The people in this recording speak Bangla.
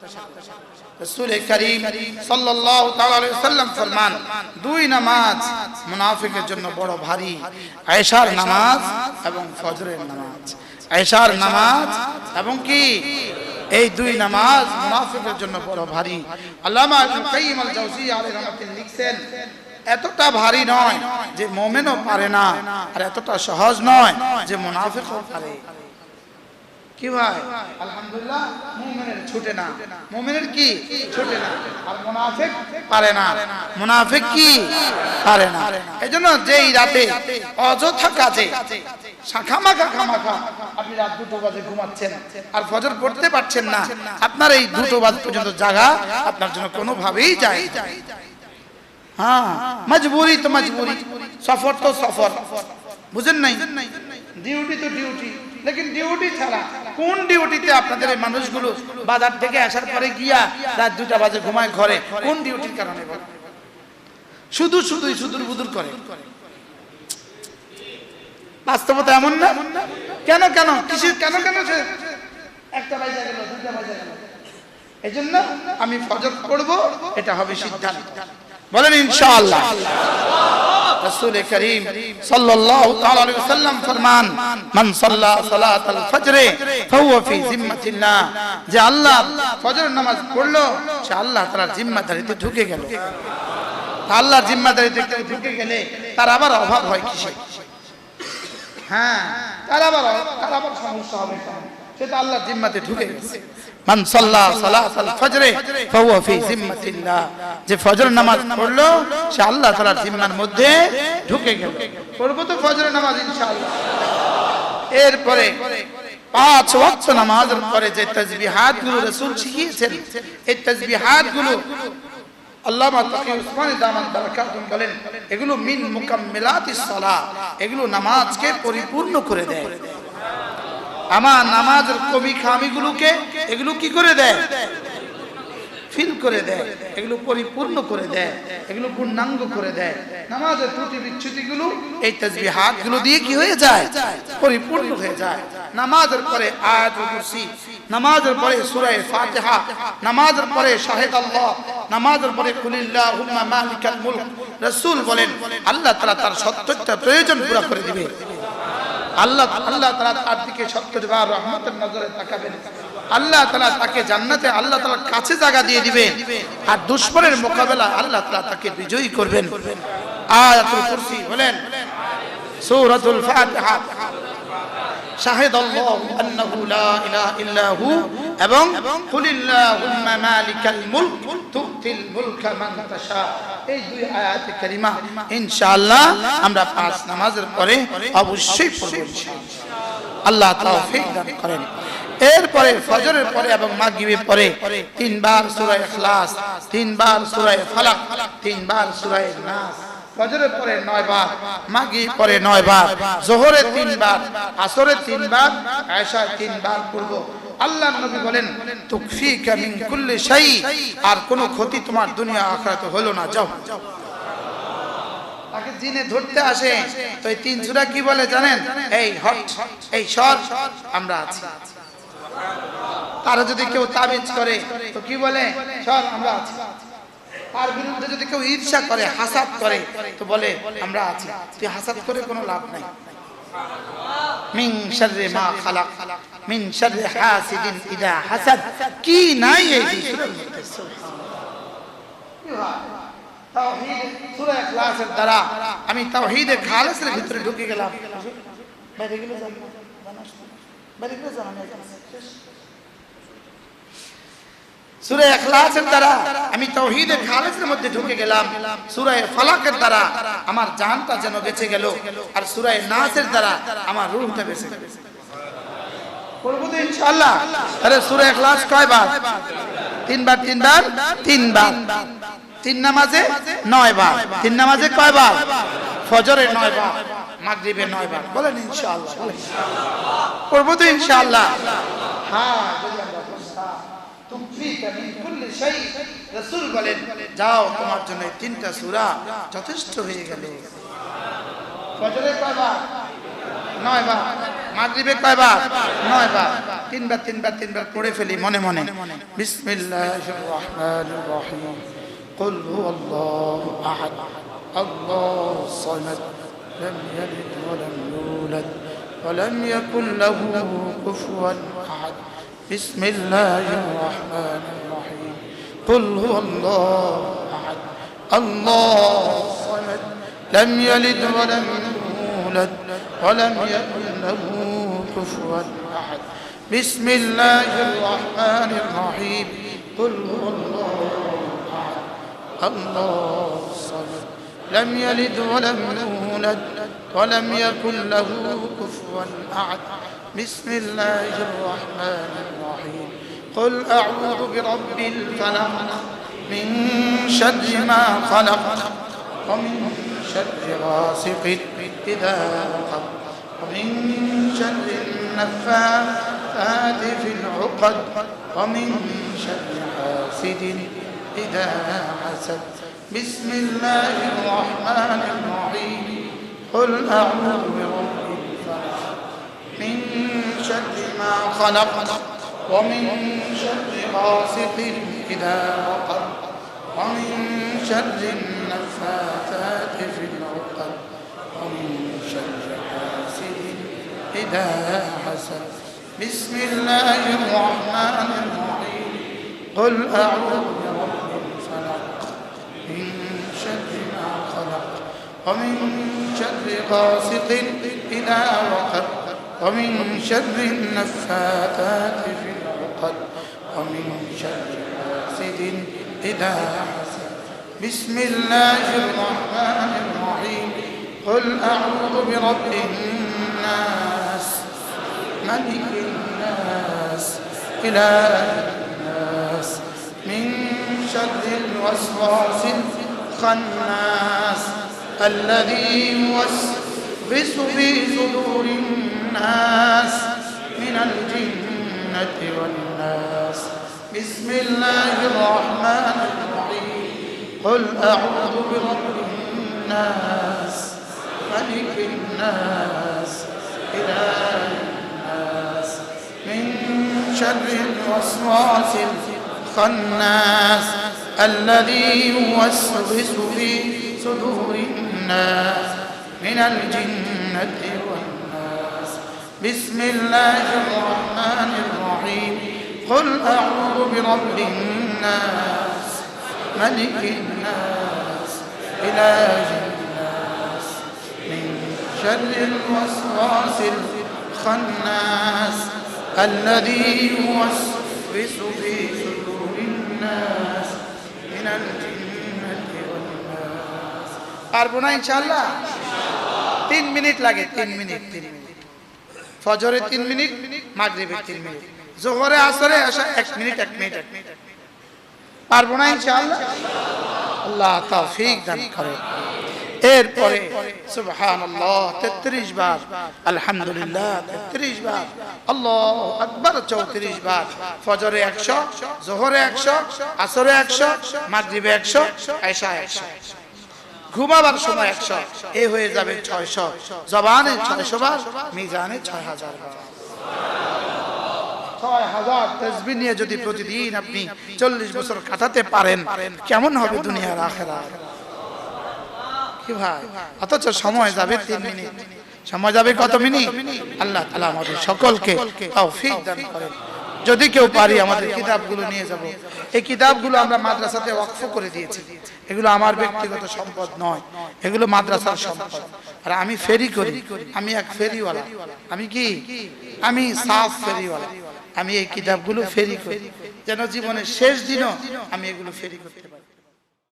রাসূল করিম সাল্লাল্লাহু তাআলা আলাইহি ওয়াসাল্লাম ফরমান দুই নামাজ মুনাফিকের জন্য বড় ভারী, আয়েশার নামাজ এবং ফজরের নামাজ। আয়েশার নামাজ এবং কি এই দুই নামাজ মুনাফিকের জন্য বড় ভারী। আল্লামা ইবনে কাইয়িম আল জাওজিয়্যা আলাইহি রাহমাতুল্লাহ লিখছেন এতটা ভারী নয় যে মুমিনও পারে না, আর এতটা সহজ নয় যে মুনাফিকও পারে। কি ভাই আলহামদুলিল্লাহ, মুমিনের ছুটে না, মুমিনের কি ছুটে না, আর মুনাফিক পারে না, মুনাফিক কি পারে না। এজন্য যেই রাতে অযথা কাজে খামাখা আপনি রাত 2টো বাজে ঘুমাচ্ছেন আর ফজর পড়তে পারছেন না, আপনার এই 2টো বাজে পর্যন্ত জাগা আপনার জন্য কোনোভাবেই যায়। হ্যাঁ, মজবুরি তো মজবুরি, সফর তো সফর, বুঝেন নাই? ডিউটি তো ডিউটি, লেকিন ডিউটি ছাড়া কোন ডিউটিতে আপনাদের এই মানুষগুলো বাজার থেকে আসার পরে গিয়া রাত 2টা বাজে ঘুমায় ঘরে? কোন ডিউটির কারণে? শুধুই সুদূর বুদুর করে। বাস্তবতা এমন না? কেন কিসের কেন সে 1টা বাজে গেল 2টা বাজে গেল? এজন্য আমি ফজর পড়ব, এটা হবে সিদ্ধান্ত। বলেন ইনশাআল্লাহ। রাসূল করিম সাল্লাল্লাহু তাআলা আলাইহি ওয়াসাল্লাম ফরমান মান সাল্লা সালাতাল ফজর ফাহুয়া ফি জিম্মাতিল্লাহ, যে আল্লাহ ফজরের নামাজ পড়লো সে আল্লাহ তাআলার জিম্মাদারিতে ঢুকে গেল। আল্লাহর জিম্মাদারিতে ঢুকে গেলে তার আবার অভাব হয় কিসে? হ্যাঁ, তার আবার সমস্যা হবে, সেটা আল্লাহর জিম্মাতে ঢুকে গেছে। মান সাল্লা সালাতাল ফজর ফাহুয়া ফি জিম্মাতিল্লাহ, যে ফজর নামাজ পড়লো সে আল্লাহ তাআলার জিম্মার মধ্যে ঢুকে গেল। পড়বো তো ফজরের নামাজ ইনশাআল্লাহ। এরপরে 5 ওয়াক্ত নামাজের পরে যে তাসবিহাতগুলো রাসূল শিখিয়েছেন, এই তাসবিহাতগুলো আল্লামা তাকি উসমানী দামান বারাকাতুহু বলেন এগুলো মিন মুকাম্মিলাতিস সালাহ, এগুলো নামাজকে পরিপূর্ণ করে দেয়। আমার নামাজের কমি খামিগুলোকে এগুলো কি করে দেয়? ফিল করে দেয়, এগুলো পরিপূর্ণ করে দেয়, এগুলো পূর্ণাঙ্গ করে দেয়। নামাজের ত্রুটি বিচ্যুতিগুলো এই তাসবিহাতগুলো দিয়ে কি হয়ে যায়? পরিপূর্ণ হয়ে যায়। নামাজের পরে আয়াতুল কুরসি, নামাজের পরে সূরা ফাতিহা, নামাজের পরে শাহিদাল্লাহ, নামাজের পরে কুলিল্লাহুম্মা মালিকাল মুলক। রাসূল বলেন আল্লাহ তাআলা তার 70টা প্রয়োজন পুরো করে দিবে। আল্লাহ তাআলা তার দিকে 70 বার রহমতের নজরে তাকাবেন। আল্লাহ তাআলা তাকে জান্নাতে আল্লাহ তাআলার কাছে জায়গা দিয়ে দিবেন, আর দুশমনের মোকাবেলা আল্লাহ তাআলা তাকে বিজয়ী করবেন। আয়াতুল কুরসি বলেন, সূরাতুল ফাতিহা, শাহিদাল্লাহু আন্নাহু লা ইলাহা ইল্লা হু, এবং কুলিল্লাহুম্মা মালিকাল মুলক তুতিল মুলকা মান তাশা। এই দুই আয়াতে কারিমা ইনশাআল্লাহ আমরা 5 নামাজের পরে অবশ্যই পড়ব ইনশাআল্লাহ। আল্লাহ তৌফিক দান করেন। এরপরে ফজরের পরে এবং মাগরিবের পরে 3 বার সূরা ইখলাস, 3 বার সূরা ফালাক, 3 বার সূরা নাস। ফজরের পরে 9 বার, মাগরিব পরে 9 বার, যোহরে 3 বার, আসরে 3 বার, এশা 3 বার পড়ব। আল্লাহর নবী বলেন তুকফিকা মিন কুল্লি শাই, আর কোনো ক্ষতি তোমার দুনিয়া আখিরাতে হলো না। যাও। তাকে জিনে ধরতে আসে তো এই 3 সূরা কি বলে জানেন? এই হট, এই সর, আমরা আছি। তারা যদি কেউ তাবিজ করে তো কি বলে? সর, আমরা আছি। তার বিরুদ্ধে যদি কেউ ঈর্ষা করে, হাসাদ করে তো বলে আমরা আছি। তুই হাসাদ করে কোনো লাভ নাই। মিন শাররি মা খালাক, মিন শাররি হাসিদিন ইযা হাসাদ, কি নাই এই সূরার মধ্যে? সুবহানাল্লাহ। তাওহীদ সূরা ইখলাসের দ্বারা আমি তাওহীদে খালেসের ভিতরে ঢুকে গেলাম। বাইরে গেলে সূরা ইখলাসের দ্বারা আমি তাওহীদে খালেসের মধ্যে ঢুকে গেলাম। সূরা ফালাকের দ্বারা আমার জানটা যেন বেঁচে গেল, আর সূরা নাসের দ্বারা আমার রূহটা বেঁচে গেল। পড়ব তো ইনশাআল্লাহ। আরে সূরা ইখলাস কয়বার? 3 বার, 3 বার, 3 বার। 3 নামাজে 9 বার। 3 নামাজে কয়বার? ফজরে 9 বার, মাগরিবে 9 বার। বলেন ইনশাআল্লাহ। বলেন ইনশাআল্লাহ। পড়ব তো ইনশাআল্লাহ। হ্যাঁ, রাসূল বলেন যাও, তোমার জন্য 3টা সূরা যথেষ্ট হয়ে গেল। ফজরে কয়বার? 9 বার। মাগরিবে কয়বার 9 বার তিনবার পড়ে ফেলি মনে মনে বিসমিল্লাহির রহমানির রহিম কুল হুয়াল্লাহু আহাদ আল্লাহুস সামাদ লাম ইয়ালিদ ওয়া লাম ইউলাদ ওয়া লাম ইয়াকুল লাহু কুফুয়ান আহাদ বিসমিল্লাহির রহমানির রহিম কুল হুয়াল্লাহু আহাদ আল্লাহুস সামাদ লাম ইয়ালিদ ওয়া লাম ইউলাদ ওয়া লাম ইয়াকুল লাহু কুফুয়ান আহাদ বিসমিল্লাহির রহমানির রহিম কুল হুয়াল্লাহু আহাদ আল্লাহুস সামাদ لم يلد ولم يولد ولم يكن له كفوا أحد بسم الله الرحمن الرحيم قل أعوذ برب الفلق من شر ما خلق ومن شر غاسق إذا وقب ومن شر النفاثات في العقد ومن شر حاسد إذا حسد بسم الله الرحمن الرحيم قل أعوذ برب الفلق من شر ما خلق ومن شر غاسق إذا وقب ومن شر النفاثات في العقد ومن شر حاسد إذا حسد بسم الله الرحمن الرحيم قل أعوذ برب الفلق من شر ما خلق ومن شر غاسق إذا وقب ومن شر النفاثات في العقد ومن شر حاسد إذا حسد بسم الله الرحمن الرحيم قل أعوذ برب الناس ملك الناس إله الناس من شر الوسواس الخناس الذي يوسوس في صدور الناس من الجنة والناس بسم الله الرحمن الرحيم قل أعوذ برب الناس ملك الناس إله الناس من شر الوسواس الخناس الذي يوسوس في صدور الناس من الجنة والناس بسم الله الرحمن الرحيم قل أعوذ برب الناس ملك الناس إله الناس من شر الوسواس الخناس الذي يوسوس في صدور الناس من الجنة والناس أربعين إن شاء الله 3 মিনিট লাগে 3 মিনিট ফজরে 3 মিনিট মাগরিবে 3 মিনিট জোহরে আসরে আসা 1 মিনিট পারবো না ইনশাআল্লাহ আল্লাহ তৌফিক দান করে এরপরে সুবহানাল্লাহ 33 বার আলহামদুলিল্লাহ 33 বার আল্লাহু আকবার 34 বার ফজরে 100 জোহরে 100 আসরে 100 মাগরিবে 100 এশা 100 ঘুমাবার সময় 100 এ হয়ে যাবে 600 জবানে 600 বার মিজানে 6000 বার 6000 তাসবিহ নিয়ে যদি প্রতিদিন আপনি 40 বছর কাটাতে পারেন কেমন হবে দুনিয়ার আখিরাত কি ভাই অথচ সময় যাবে 3 মিনিট সময় যাবে কত মিনিট আল্লাহ তাআলা আমাদের সকলকে তৌফিক দান করেন যদি কেউ পারি আমাদের কিতাবগুলো নিয়ে যাব এই কিতাবগুলো আমরা মাদ্রাসাতে ওয়াকফ করে দিয়েছি এগুলো আমার ব্যক্তিগত সম্পদ নয় এগুলো মাদ্রাসার সম্পদ আর আমি ফেরি করি আমি এক ফেরিওয়ালা আমি কি আমি সাফ ফেরিওয়ালা আমি এই কিতাবগুলো ফেরি করি যেন জীবনের শেষ দিনও আমি এগুলো ফেরি করতে পারি